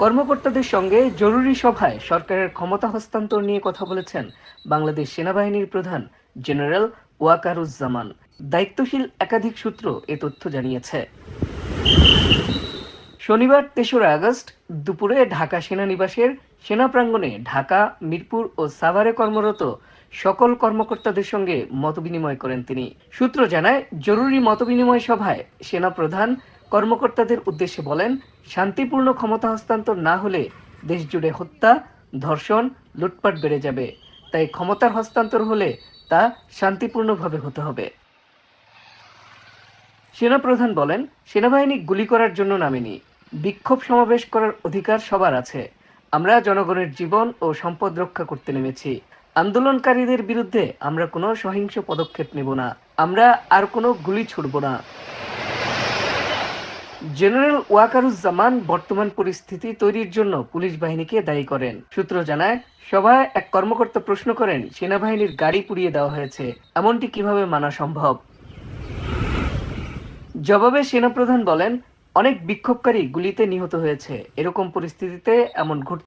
কর্মকর্তাদের সঙ্গে জরুরি সভায় সরকারের ক্ষমতা হস্তান্তর নিয়ে কথা বলেছেন বাংলাদেশ সেনাবাহিনীর প্রধান জেনারেল ওয়াকারুজ্জামান। দায়িত্বশীল একাধিক সূত্র এ তথ্য জানিয়েছে। শনিবার ৩রা আগস্ট দুপুরে ঢাকা সেনানিবাসের সেনা প্রাঙ্গণে ঢাকা, মিরপুর ও সাভারে কর্মরত সকল কর্মকর্তাদের সঙ্গে মতবিনিময় করেন তিনি। সূত্র জানায়, জরুরি মতবিনিময় সভায় সেনা প্রধান কর্মকর্তাদের উদ্দেশ্যে বলেন, শান্তিপূর্ণ ক্ষমতা হস্তান্তর না হলে দেশজুড়ে হত্যা, ধর্ষণ, লুটপাট বেড়ে যাবে। তাই ক্ষমতার হস্তান্তর হলে তা শান্তিপূর্ণভাবে হতে হবে। সেনাপ্রধান বলেন, সেনাবাহিনী গুলি করার জন্য নামেনি, বিক্ষোভ সমাবেশ করার অধিকার সবার আছে। আমরা জনগণের জীবন ও সম্পদ রক্ষা করতে নেমেছি। আন্দোলনকারীদের বিরুদ্ধে আমরা কোনো সহিংস পদক্ষেপ নেব না। আমরা আর কোনো গুলি ছুড়ব না। জেনারেল ওয়াকারুজ্জামান বর্তমান পরিস্থিতি তৈরির জন্য পুলিশ বাহিনীকে দায়ী করেন। সূত্র জানায়, সভায় এক কর্মকর্তা প্রশ্ন করেন, সেনাবাহিনীর গাড়ি পুড়িয়ে দেওয়া হয়েছে, এমনটি কিভাবে মানা সম্ভব? জবাবে সেনাপ্রধান বলেন, অনেক বিক্ষোভকারী গুলিতে নিহত হয়েছে। এরকম পরিস্থিতিতে এমন ঘটতে